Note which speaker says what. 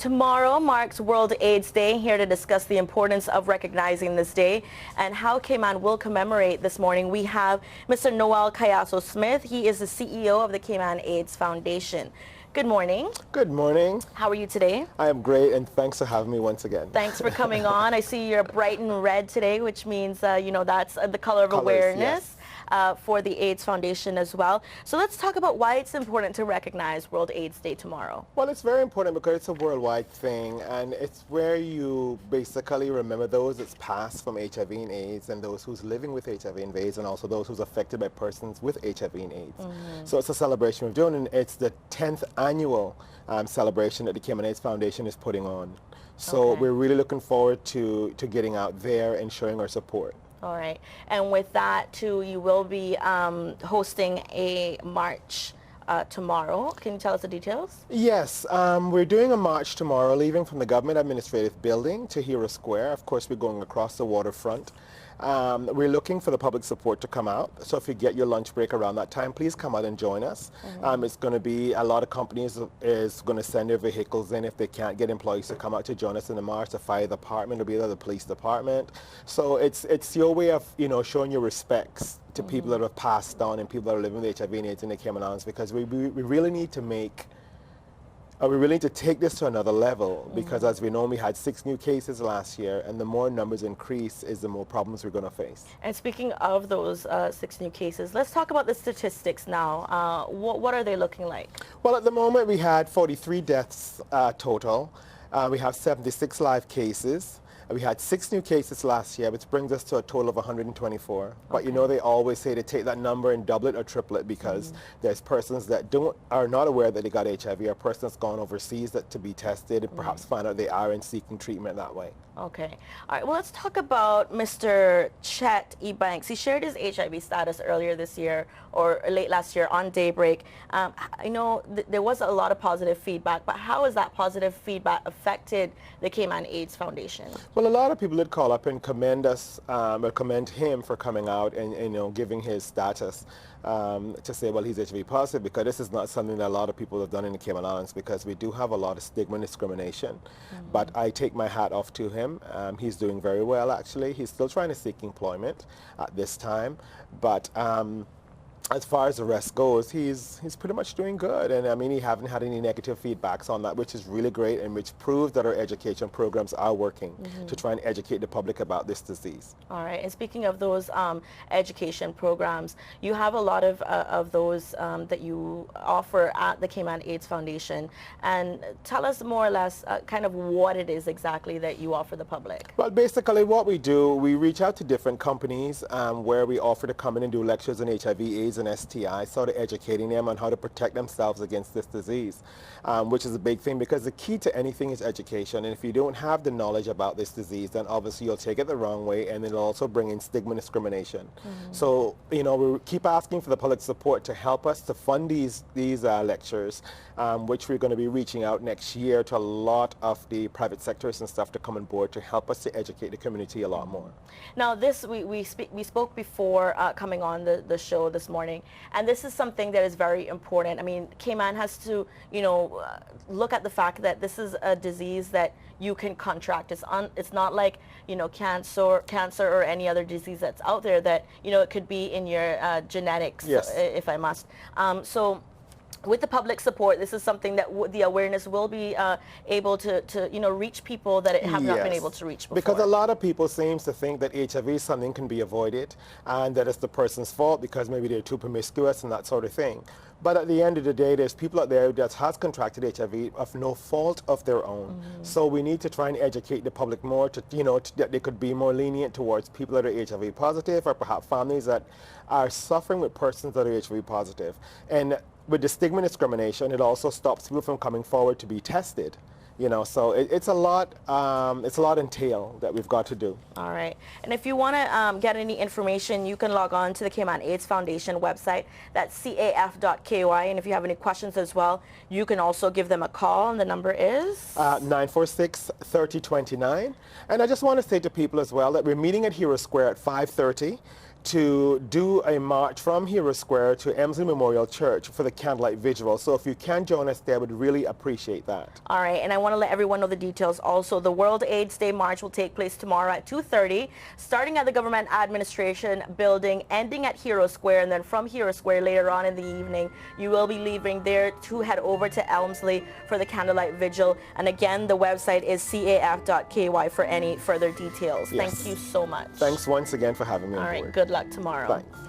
Speaker 1: Tomorrow marks World AIDS Day. Here to discuss the importance of recognizing this day and how Cayman will commemorate this morning, we have Mr. Noel Cayasso-Smith. He is the CEO of the Cayman AIDS Foundation. Good morning.
Speaker 2: Good morning.
Speaker 1: How are you today?
Speaker 2: I am great, and thanks for having me once again.
Speaker 1: Thanks for coming on. I see you're bright and red today, which means, that's the color of
Speaker 2: Colors,
Speaker 1: awareness.
Speaker 2: yes.
Speaker 1: For the AIDS Foundation as well. So let's talk about why it's important to recognize World AIDS Day tomorrow.
Speaker 2: Well, it's very important because it's a worldwide thing, and it's where you basically remember those that's passed from HIV and AIDS, and those who's living with HIV and AIDS, and also those who's affected by persons with HIV and AIDS. So it's a celebration we're doing, and it's the 10th annual celebration that the Cayman AIDS Foundation is putting on. So we're really looking forward to getting out there and showing our support.
Speaker 1: All right. And with that, too, you will be hosting a march tomorrow. Can you tell us the details?
Speaker 2: Yes, we're doing a march tomorrow, leaving from the Government Administrative Building to Hero Square. Of course, we're going across the waterfront. We're looking for the public support to come out. So if you get your lunch break around that time, please come out and join us. It's going to be a lot of companies is going to send their vehicles in if they can't get employees to come out to join us in the march. The fire department will be there, the police department. So it's your way of showing your respects to people that have passed on and people that are living with HIV and AIDS in the Cayman Islands, because we really need to make. We really need to take this to another level, because as we know, we had 6 new cases last year, and the more numbers increase is the more problems we're going to face.
Speaker 1: And speaking of those 6 new cases, let's talk about the statistics now. What are they looking like?
Speaker 2: Well, at the moment we had 43 deaths total. We have 76 live cases. We had 6 new cases last year, which brings us to a total of 124. But they always say to take that number and double it or triple it, because there's persons that are not aware that they got HIV, or persons gone overseas to be tested and perhaps find out they are and seeking treatment that way.
Speaker 1: Okay. All right. Well, let's talk about Mr. Chet Ebanks. He shared his HIV status earlier this year or late last year on Daybreak. I know there was a lot of positive feedback, but how has that positive feedback affected the Cayman AIDS Foundation?
Speaker 2: Well, a lot of people did call up and commend us, or commend him for coming out and giving his status to say, well, he's HIV positive, because this is not something that a lot of people have done in the Cayman Islands, because we do have a lot of stigma and discrimination. But I take my hat off to him. He's doing very well, actually. He's still trying to seek employment at this time, but as far as the rest goes, he's pretty much doing good. And I mean, he haven't had any negative feedbacks on that, which is really great, and which proves that our education programs are working to try and educate the public about this disease. All
Speaker 1: right. And speaking of those education programs, you have a lot of those that you offer at the Cayman AIDS Foundation. And tell us more or less kind of what it is exactly that you offer the public.
Speaker 2: Well, basically what we do, we reach out to different companies where we offer to come in and do lectures on HIV, AIDS, and STI, sort of educating them on how to protect themselves against this disease, which is a big thing, because the key to anything is education. And if you don't have the knowledge about this disease, then obviously you'll take it the wrong way, and it'll also bring in stigma and discrimination. So, we keep asking for the public support to help us to fund these lectures, which we're going to be reaching out next year to a lot of the private sectors and stuff to come on board to help us to educate the community a lot more.
Speaker 1: Now, we spoke before coming on the show this morning, and this is something that is very important. I mean, Cayman has to, look at the fact that this is a disease that you can contract. It's not like, cancer or any other disease that's out there that, it could be in your genetics, if I must. So with the public support, this is something that the awareness will be able to reach people that have not been able to reach before.
Speaker 2: Because a lot of people seem to think that HIV is something can be avoided, and that it's the person's fault because maybe they're too promiscuous and that sort of thing. But at the end of the day, there's people out there that has contracted HIV of no fault of their own. So we need to try and educate the public more to, that they could be more lenient towards people that are HIV positive, or perhaps families that are suffering with persons that are HIV positive. And with the stigma and discrimination, it also stops people from coming forward to be tested. So it's a lot entail that we've got to do.
Speaker 1: All right. And if you want to get any information, you can log on to the Cayman AIDS Foundation website. That's caf.ky. And if you have any questions as well, you can also give them a call, and the number is 946-3029.
Speaker 2: And I just want to say to people as well that we're meeting at Hero Square at 5:30 to do a march from Hero Square to Emsley Memorial Church for the candlelight vigil. So if you can join us there, I would really appreciate that.
Speaker 1: All right, and I want to let everyone know the details also. The World AIDS Day March will take place tomorrow at 2:30, starting at the Government Administration Building, ending at Hero Square, and then from Hero Square later on in the evening, you will be leaving there to head over to Elmsley for the candlelight vigil. And again, the website is caf.ky for any further details.
Speaker 2: Yes.
Speaker 1: Thank you so much.
Speaker 2: Thanks once again for having me on
Speaker 1: All
Speaker 2: board.
Speaker 1: right, good luck tomorrow.
Speaker 2: Bye.